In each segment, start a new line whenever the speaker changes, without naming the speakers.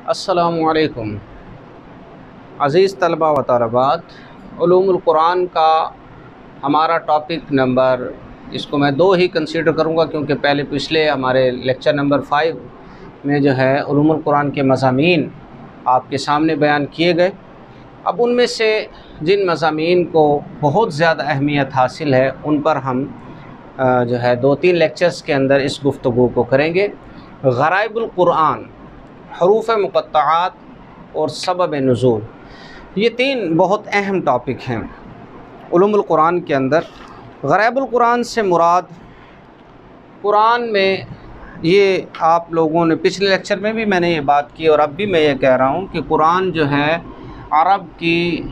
अस्सलामुअलैकुम अज़ीज़ तलबा व तलबात। उलूमुल कुरान का हमारा टॉपिक नंबर, इसको मैं 2 ही कंसीडर करूँगा क्योंकि पहले पिछले हमारे लेक्चर नंबर 5 में जो है उलूमुल कुरान के मज़ामीन आपके सामने बयान किए गए। अब उनमें से जिन मज़ामीन को बहुत ज़्यादा अहमियत हासिल है उन पर हम जो है 2-3 लेक्चर्स के अंदर इस गुफ्तगू को करेंगे। ग़राइबुल कुरान, हरूफ मुक़त्तआत और सबब नुज़ूल, ये 3 बहुत अहम टॉपिक हैं उलूमुल कुरान के अंदर। ग़राइबुल कुरान से मुराद कुरान में, ये आप लोगों ने पिछले लेक्चर में भी मैंने ये बात की और अब भी मैं ये कह रहा हूँ कि कुरान जो है अरब की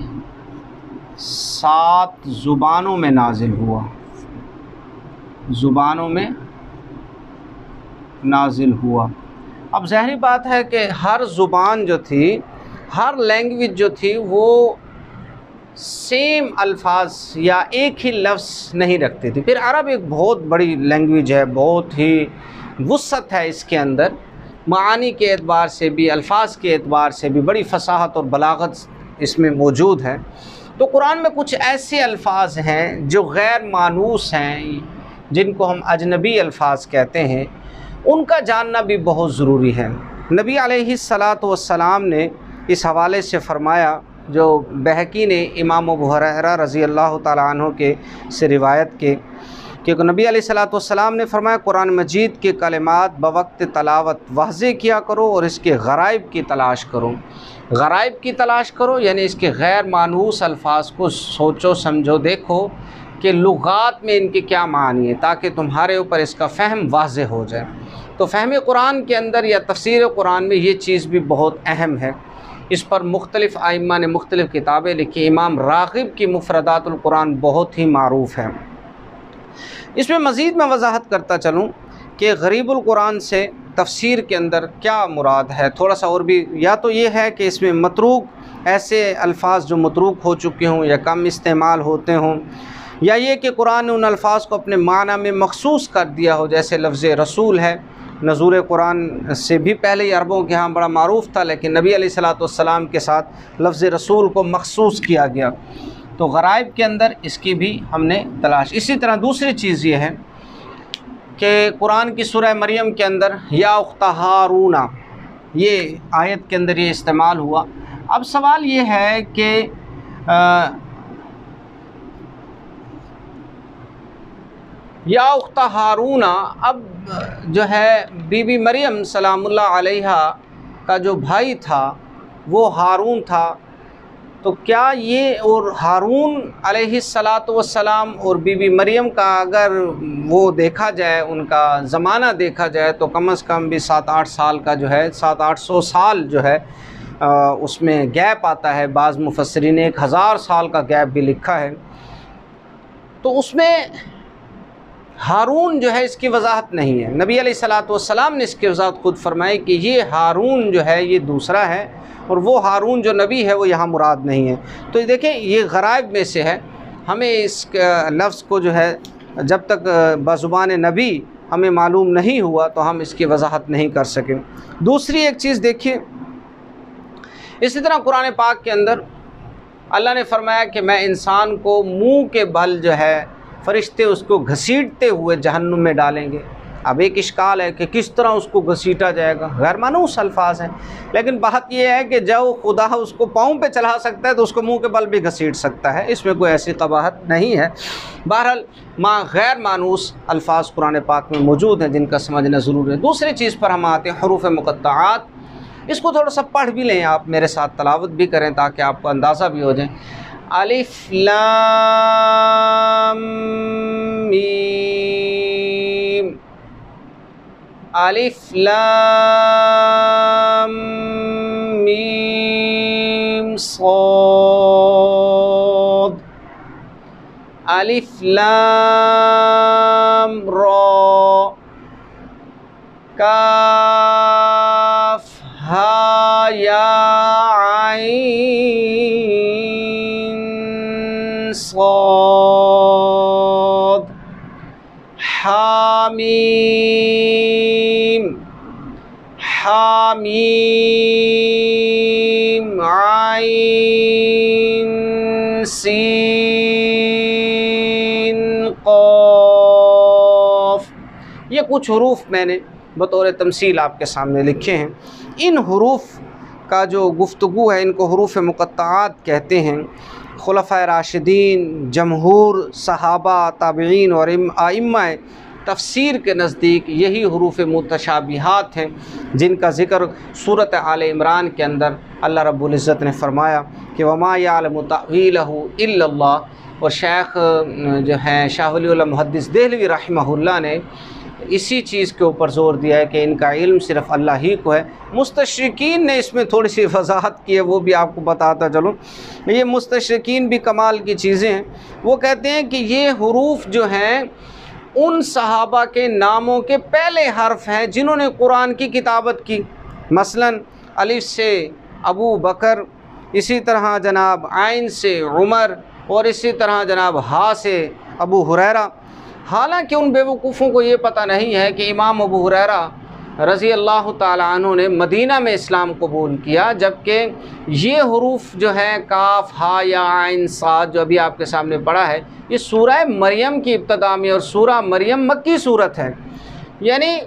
7 ज़ुबानों में नाजिल हुआ, ज़ुबानों में नाजिल हुआ। अब ज़ाहिर बात है कि हर ज़ुबान जो थी, हर लैंग्वेज जो थी, वो सेम अल्फाज या एक ही लफ्ज़ नहीं रखती थी। फिर अरब एक बहुत बड़ी लैंग्वेज है, बहुत ही वुसअत है इसके अंदर, मानी के एतबार से भी, अल्फाज के एतबार से भी बड़ी फसाहत और बलागत इसमें मौजूद है। तो कुरान में कुछ ऐसे अल्फाज हैं जो गैर मानूस हैं, जिनको हम अजनबी अल्फाज कहते हैं, उनका जानना भी बहुत ज़रूरी है। नबी अलैहिस्सलातु वस्सलाम ने इस हवाले से फ़रमाया, जो बहकी ने इमाम अबू हुरैरा रज़ी अल्लाह ताला अन्हु के से रिवायत के, कि नबी अलैहिस्सलातु वस्सलाम ने फ़रमाया, कुरान मजीद के कलिमात बवक्त तलावत वाज़े किया करो और इसके गराइब की तलाश करो। गराइब की तलाश करो यानी इसके गैर मानूस अल्फाज को सोचो, समझो, देखो कि लुगात में इनके क्या मानी है, ताकि तुम्हारे ऊपर इसका फ़हम वाज़े हो जाए। तो फ़हम कुरान के अंदर या तफसीर कुरान में ये चीज़ भी बहुत अहम है। इस पर मुख्तलिफ़ आइम्मा ने मुख्तलिफ़ किताबें लिखी। इमाम राग़िब की मुफ़रदातुल कुरान बहुत ही मारूफ़ है। इसमें मज़ीद मैं वजाहत करता चलूँ कि गरीबुल कुरान से तफसीर के अंदर क्या मुराद है, थोड़ा सा और भी। या तो ये है कि इसमें मतरूक, ऐसे अल्फाज जो मतरूक हो चुके हों या कम इस्तेमाल होते हों, या ये कि कुरान ने उन अल्फाज को अपने माना में मखसूस कर दिया हो, जैसे लफ्ज़ रसूल है। नज़ूल कुरान से भी पहले अरबों के यहाँ बड़ा मारूफ़ था, लेकिन नबी अलैहिस्सलातु वस्सलाम के साथ लफ्ज़ रसूल को मखसूस किया गया। तो गराइब के अंदर इसकी भी हमने तलाश। इसी तरह दूसरी चीज़ ये है कि कुरान की सूरह मरियम के अंदर या उख्ता हारूना, ये आयत के अंदर ये इस्तेमाल हुआ। अब सवाल ये है कि या उख्ता हारूना, अब जो है बीबी मरियम सलामुल्लाह अलैहा का जो भाई था वो हारून था, तो क्या ये और हारून अलैहिस्सलातु वस्सलाम और बीबी मरियम का अगर वो देखा जाए, उनका ज़माना देखा जाए, तो कम से कम भी 7-8 साल का जो है, 700-800 साल जो है उसमें गैप आता है। बाज़ मुफस्सिरीन ने 1000 साल का गैप भी लिखा है। तो उसमें हारून जो है इसकी वजाहत नहीं है। नबी अलैहिस्सलातु वस्सलाम ने इसकी वजाहत खुद फरमाई कि ये हारून जो है ये दूसरा है और वो हारून जो नबी है वो यहाँ मुराद नहीं है। तो देखें, ये गराइब में से है। हमें इस लफ्ज़ को जो है जब तक बज़ुबान नबी हमें मालूम नहीं हुआ तो हम इसकी वजाहत नहीं कर सकें। दूसरी एक चीज़ देखिए, इसी तरह कुरान पाक के अंदर अल्लाह ने फरमाया कि मैं इंसान को मुँह के बल जो है फ़रिश्ते उसको घसीटते हुए जहन्नुम में डालेंगे। अब एक इश्काल है कि किस तरह उसको घसीटा जाएगा, गैर मानूस अल्फाज हैं। लेकिन बात यह है कि जब खुदा उसको पाँव पे चढ़ा सकता है तो उसको मुंह के बल भी घसीट सकता है, इसमें कोई ऐसी कबाहत नहीं है। बहरहाल गैर मानूस अल्फाज कुरान पाक में मौजूद हैं जिनका समझना ज़रूरी है। दूसरी चीज़ पर हम आते हैं, हरूफ मुक़त्तआत। इसको थोड़ा सा पढ़ भी लें आप, मेरे साथ तलावत भी करें ताकि आपको अंदाज़ा भी हो जाए। अलिफ लाम मीम, अलिफ लाम मीम सॉद, अलिफ लाम रा, काफ हा या आइन सॉद, हामीम हामीम आइन सीन क़ाफ। ये कुछ हरूफ मैंने बतौर तमसील आपके सामने लिखे हैं। इन हरूफ का जो गुफ्तगू है इनको हरूफ मुक़त्तआत कहते हैं। खुलफ़ाए राशिदीन, जमहूर, सहाबा, ताबईन और आइम्मा तफसीर के नज़दीक यही हरूफ मुतशाबिहात हैं जिनका ज़िक्र सूरत आले इमरान के अंदर अल्लाह रब्बुल इज़्ज़त ने फ़रमाया कि वमा यअलमु तअवीलहु इल्लल्लाह। और शेख जो हैं शाह वली मुहद्दिस देहलवी रहमहुल्लाह ने इसी चीज़ के ऊपर ज़ोर दिया है कि इनका इल्म सिर्फ़ अल्लाह ही को है। मुस्तशरिकीन ने इसमें थोड़ी सी वजाहत की है, वो भी आपको बताता चलूँ। ये मुस्तशरिकीन भी कमाल की चीज़ें हैं। वो कहते हैं कि ये हरूफ जो हैं उन सहाबा के नामों के पहले हर्फ हैं जिन्होंने कुरान की किताबत की। मसलन अलिफ से अबू बकर, इसी तरह जनाब आइन से उमर और इसी तरह जनाब हा से अबू हुरैरा। हालांकि उन बेवकूफ़ों को ये पता नहीं है कि इमाम अबू हुरैरा रज़ी अल्लाह ताला अन्हु ने मदीना में इस्लाम कबूल किया, जबकि ये हरूफ जो है काफ, हा या आइन साद जो अभी आपके सामने पड़ा है ये सूरह मरियम की इब्तदा में, और सूरह मरियम मक्की सूरत है यानी।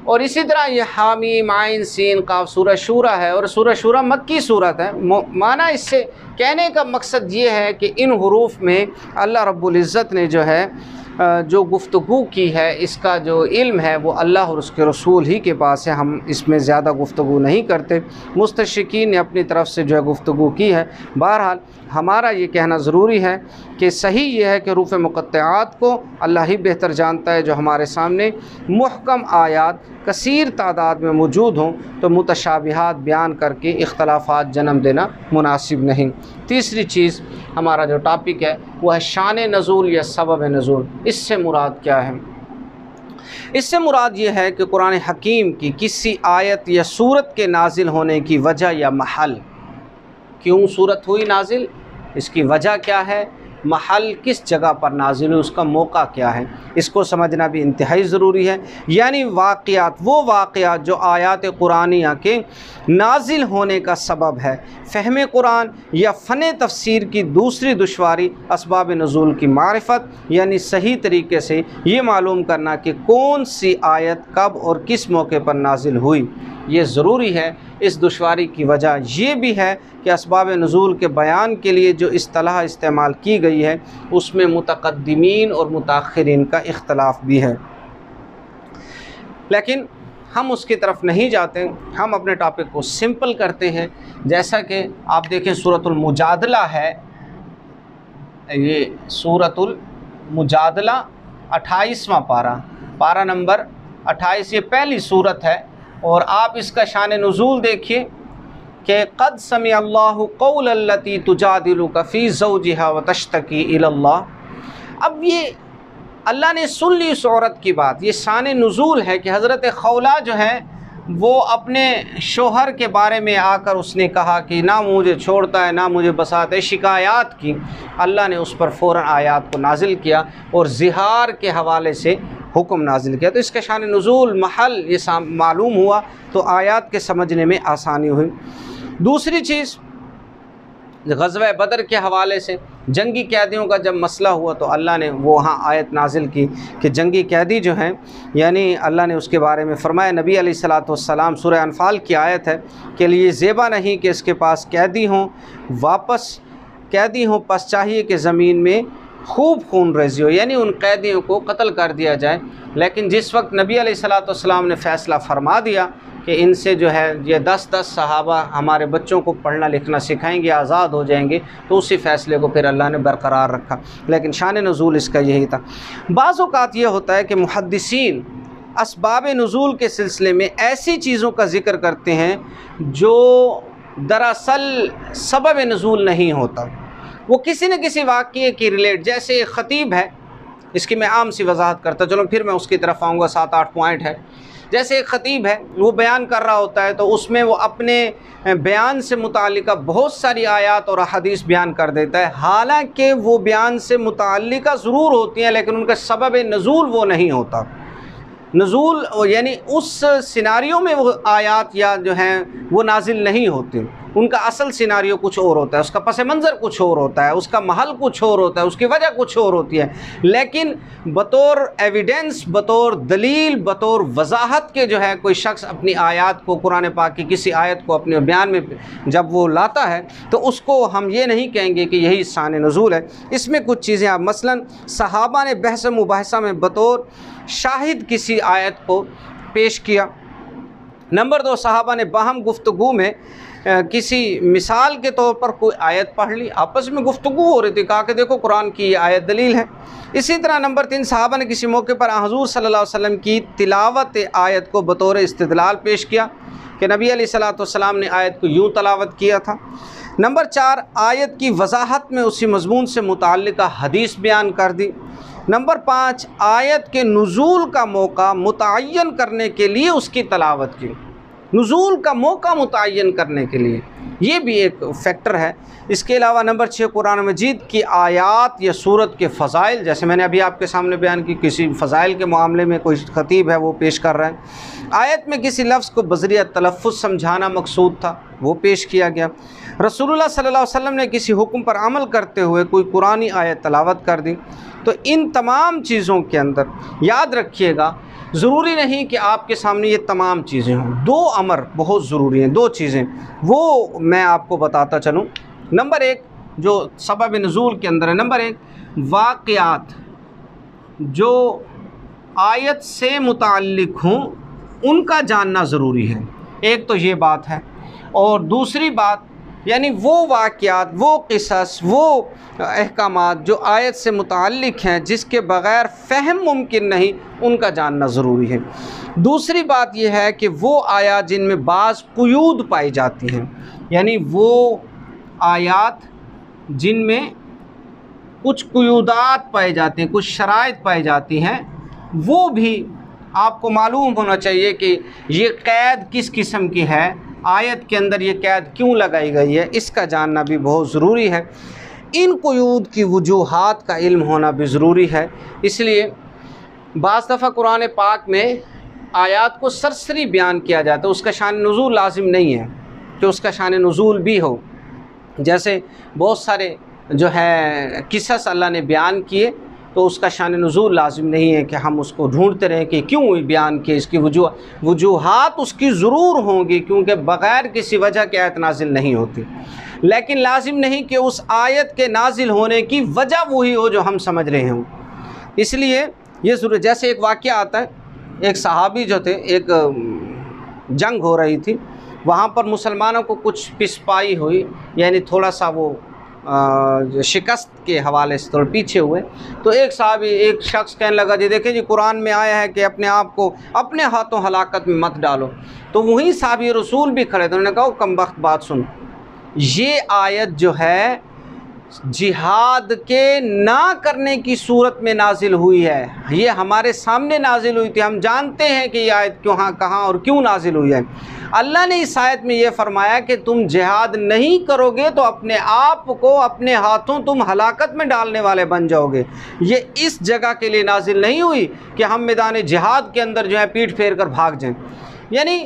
और इसी तरह ये हामीम आइन सीन काफ सूरह शूरा है और सूरह शूरा मक्की सूरत है। माना इससे कहने का मकसद ये है कि इन हरूफ में अल्लाह रब्बुल इज़्ज़त ने जो है जो गुफ्तगू की है इसका जो इल्म है वो अल्लाह और उसके रसूल ही के पास है। हम इसमें ज़्यादा गुफ्तगू नहीं करते। मुस्तशरिकीन ने अपनी तरफ से जो है गुफ्तगू की है। बहरहाल हमारा ये कहना ज़रूरी है कि सही ये है कि हरूफ मुक़त्तआत को अल्लाह ही बेहतर जानता है। जो हमारे सामने मुहकम आयात कसीर तादाद में मौजूद हों तो मुतशाबिहात बयान करके इख्तलाफात जन्म देना मुनासिब नहीं। तीसरी चीज़ हमारा जो टॉपिक है वह है शान नज़ूल या सबब नज़ूल। इससे मुराद क्या है? इससे मुराद ये है कि कुरान हकीम की किसी आयत या सूरत के नाजिल होने की वजह या महल, क्यों सूरत हुई नाजिल, इसकी वजह क्या है, महल किस जगह पर नाजिल हुई, उसका मौका क्या है, इसको समझना भी इंतहाई ज़रूरी है। यानी वाक़यात, वो वाक़यात जो आयात कुरानिया के नाजिल होने का सबब है। फ़हम कुरान या फ़न तफसीर की दूसरी दुश्वारी असबाब नुज़ूल की मारिफत, यानी सही तरीके से ये मालूम करना कि कौन सी आयत कब और किस मौके पर नाजिल हुई, ये ज़रूरी है। इस दुश्वारी की वजह ये भी है कि असबाब नुज़ूल के बयान के लिए जो इस्तिलाह इस्तेमाल की गई है उसमें मुतक़द्दिमीन और मुताख़िरीन का इख्तलाफ भी है। लेकिन हम उसकी तरफ नहीं जाते, हम अपने टॉपिक को सिंपल करते हैं। जैसा कि आप देखें सूरतुल मुजादला है, ये सूरतुल मुजादला 28वां पारा नंबर 28, ये पहली सूरत है। और आप इसका शान नुज़ूल देखिए कि क़द समी अल्लाहु क़ौल अल्लती तुजादिलुका फ़ी ज़ौजिहा व तश्तकी इलल्लाह। अब ये अल्लाह ने सुन ली उस औरत की बात। ये शान नुज़ूल है कि हज़रत खौला जो है वो अपने शोहर के बारे में आकर उसने कहा कि ना मुझे छोड़ता है ना मुझे बसाता है, शिकायत की। अल्लाह ने उस पर फ़ौरन आयात को नाजिल किया और ज़िहार के हवाले से हुक्म नाजिल किया। तो इसका शान नुज़ूल महल ये मालूम हुआ तो आयात के समझने में आसानी हुई। दूसरी चीज़, ग़ज़वा बदर के हवाले से जंगी कैदियों का जब मसला हुआ तो अल्लाह ने वो वहाँ आयत नाजिल की कि जंगी कैदी जो हैं, यानी अल्लाह ने उसके बारे में फ़रमाया, नबी अलैहिस्सलाम सूरह अनफ़ाल की आयत है कि लिए ज़ेबा नहीं कि इसके पास कैदी हों, वापस कैदी हों, पस चाहिए कि ज़मीन में खूब खून रेज़ी हो, यानी उन कैदियों को कत्ल कर दिया जाए। लेकिन जिस वक्त नबी अलैहिस्सलाम ने फ़ैसला फ़रमा दिया कि इनसे जो है ये 10-10 सहाबा हमारे बच्चों को पढ़ना लिखना सिखाएंगे, आज़ाद हो जाएंगे, तो उसी फ़ैसले को फिर अल्लाह ने बरकरार रखा। लेकिन शान नुज़ूल इसका यही था। बाज़ औक़ात ये होता है कि मुहद्दिसीन असबाब नुज़ूल के सिलसिले में ऐसी चीज़ों का ज़िक्र करते हैं जो दरअसल सबब नुज़ूल नहीं होता, वो किसी न किसी वाक़ये की रिलेट। जैसे एक ख़तीब है, इसकी मैं आम सी वजाहत करता चलो, फिर मैं उसकी तरफ आऊँगा। 7-8 पॉइंट है। जैसे एक ख़तीब है, वो बयान कर रहा होता है तो उसमें वो अपने बयान से मुताल्लिक़ा बहुत सारी आयात और हदीस बयान कर देता है। हालांकि वो बयान से मुताल्लिक़ा ज़रूर होती हैं लेकिन उनका सबब नुज़ूल वो नहीं होता। नज़ूल यानी उस सिनारियों में वो आयात या जो हैं वो नाजिल नहीं होती। उनका असल सिनारियो कुछ और होता है, उसका पस मंज़र कुछ और होता है, उसका महल कुछ और होता है, उसकी वजह कुछ और होती है। लेकिन बतौर एविडेंस, बतौर दलील, बतौर वजाहत के जो है कोई शख्स अपनी आयत को, कुरान पाक की किसी आयत को अपने बयान में जब वो लाता है तो उसको हम ये नहीं कहेंगे कि यही शान नुज़ूल है। इसमें कुछ चीज़ें आप मसलन सहाबा ने बहस मुबाहिसा में बतौर शाहिद किसी आयत को पेश किया। नंबर 2, सहाबा ने बाहम गुफ्तगू में किसी मिसाल के तौर पर कोई आयत पढ़ ली, आपस में गुफ्तगू हो रही थी, कहा कि देखो कुरान की ये आयत दलील है। इसी तरह नंबर 3, सहाबा ने किसी मौके पर हुज़ूर सल्लल्लाहु अलैहि वसल्लम की तिलावत आयत को बतौर इस्तिदलाल पेश किया कि नबी अलैहिस्सलातु वस्सलाम ने आयत को यूँ तलावत किया था। नंबर 4, आयत की वजाहत में उसी मज़मून से मुताल्लिक़ा हदीस बयान कर दी। नंबर 5, आयत के नुज़ूल का मौका मुतय्यन करने के लिए उसकी तलावत की, नुज़ूल का मौका मुतय्यन करने के लिए, ये भी एक फैक्टर है। इसके अलावा नंबर 6, कुरान मजीद की आयात या सूरत के फ़ज़ाइल, जैसे मैंने अभी आपके सामने बयान की, किसी फ़ज़ाइल के मामले में कोई ख़तीब है वो पेश कर रहा है। आयत में किसी लफ्ज़ को बज़रिया तलफ़्फ़ुज़ समझाना मकसूद था, वो पेश किया गया। रसूलुल्लाह सल्लल्लाहु अलैहि वसल्लम ने किसी हुक्म पर अमल करते हुए कोई कुरानी आयत तलावत कर दी। तो इन तमाम चीज़ों के अंदर याद रखिएगा, ज़रूरी नहीं कि आपके सामने ये तमाम चीज़ें हों। 2 अमर बहुत ज़रूरी हैं, 2 चीज़ें वो मैं आपको बताता चलूँ। नंबर 1 जो सबब नुज़ूल के अंदर है, नंबर 1 वाक़यात जो आयत से मुताल्लिक़ हों उनका जानना ज़रूरी है, एक तो ये बात है। और दूसरी बात यानी वो वाक़यात, वो क़िसस, वो अहकामात जो आयत से मुताल्लिक़ हैं जिसके बग़ैर फ़हम मुमकिन नहीं, उनका जानना ज़रूरी है। दूसरी बात यह है कि वो आयात जिनमें बाज़ क़ुयूद पाई जाती हैं, यानी वो आयात जिनमें कुछ क़ुयूदात पाए जाते हैं, कुछ शराइत पाई जाती हैं, वो भी आपको मालूम होना चाहिए कि ये क़ैद किस किस्म की है, आयत के अंदर ये कैद क्यों लगाई गई है, इसका जानना भी बहुत ज़रूरी है। इन क़ुयूद की वजूहात का इल्म होना भी ज़रूरी है। इसलिए बाज़ दफ़ा कुरान पाक में आयत को सरसरी बयान किया जाता है, उसका शान नुज़ूल लाजिम नहीं है कि उसका शान नुज़ूल भी हो। जैसे बहुत सारे जो है किस्सस अल्लाह ने बयान किए तो उसका शान नुज़ूल लाजिम नहीं है कि हम उसको ढूंढते रहें कि क्यों बयान किए, इसकी वजूहात उसकी ज़रूर होंगी, क्योंकि बग़ैर किसी वजह के आयत नाजिल नहीं होती। लेकिन लाजिम नहीं कि उस आयत के नाजिल होने की वजह वही हो जो हम समझ रहे हों। इसलिए ये ज़रूर, जैसे एक वाक़या आता है, एक सहाबी जो थे, एक जंग हो रही थी, वहाँ पर मुसलमानों को कुछ पिसपाई हुई, यानी थोड़ा सा वो शिकस्त के हवाले से थोड़ा पीछे हुए। तो एक साहब, एक शख्स कहने लगा, जी देखें जी कुरान में आया है कि अपने आप को अपने हाथों हलाकत में मत डालो। तो वहीं साहब रसूल भी खड़े थे, उन्होंने कहा कमबख्त बात सुन, ये आयत जो है जिहाद के ना करने की सूरत में नाजिल हुई है, ये हमारे सामने नाजिल हुई थी, हम जानते हैं कि ये आयत कहाँ और क्यों नाजिल हुई है। अल्लाह ने इस आयत में ये फरमाया कि तुम जिहाद नहीं करोगे तो अपने आप को अपने हाथों तुम हलाकत में डालने वाले बन जाओगे। ये इस जगह के लिए नाजिल नहीं हुई कि हम मैदान जिहाद के अंदर जो है पीठ फेर कर भाग जाएं। यानी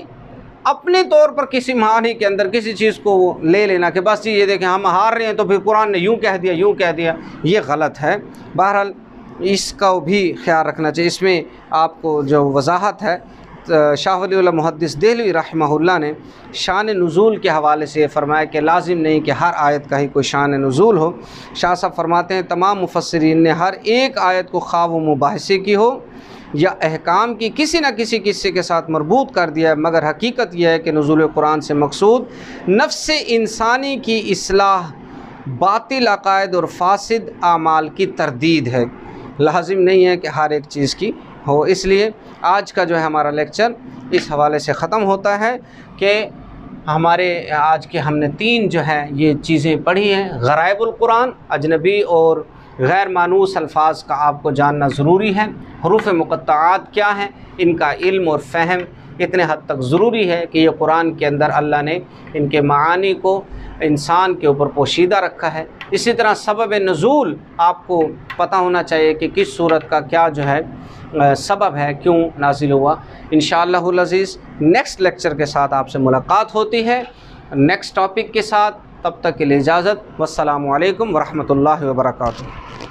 अपने तौर पर किसी महानी के अंदर किसी चीज़ को ले लेना कि बस जी ये देखें हम हार रहे हैं तो फिर कुरान ने यूँ कह दिया, यूँ कह दिया, ये गलत है। बहरहाल इसका भी ख्याल रखना चाहिए। इसमें आपको जो वजाहत है, शाह वलीउल्लाह मुहद्दिस देहलवी रहमहुल्लाह ने शान नुज़ूल के हवाले से ये फ़रमाया कि लाजिम नहीं कि हर आयत का ही कोई शान नुज़ूल हो। शाह साहब फरमाते हैं तमाम मुफस्सिरीन ने हर एक आयत को ख़्वाह वो मुबाहिसे की हो या अहकाम की किसी न किसी किस्से के साथ मरबूत कर दिया है, मगर हकीकत यह है कि नुज़ूल कुरान से मकसूद नफ्स इंसानी की इस्लाह, बातिल अक़ायद और फासिद आमाल की तरदीद है। लाजिम नहीं है कि हर एक चीज़ की हो। इसलिए आज का जो है हमारा लेक्चर इस हवाले से ख़त्म होता है कि हमारे आज के हमने 3 जो है ये चीज़ें पढ़ी हैं। ग़राइबुल कुरान, अजनबी और गैर मानूस अल्फाज का आपको जानना ज़रूरी है। हरूफ मुक़त्तआत क्या हैं, इनका इल्म और फ़हम इतने हद तक ज़रूरी है कि ये कुरान के अंदर अल्लाह ने इनके मानी को इंसान के ऊपर पोशीदा रखा है। इसी तरह सबब नुज़ूल आपको पता होना चाहिए कि किस सूरत का क्या जो है सबब है क्यों नाजिल हुआ। इंशाअल्लाहुल अज़ीज़ नेक्स्ट लेक्चर के साथ आपसे मुलाकात होती है, नेक्स्ट टॉपिक के साथ। तब तक के लिए इजाज़त। वस्सलामु अलैकुम वरहमतुल्लाहि वबरकातुहू।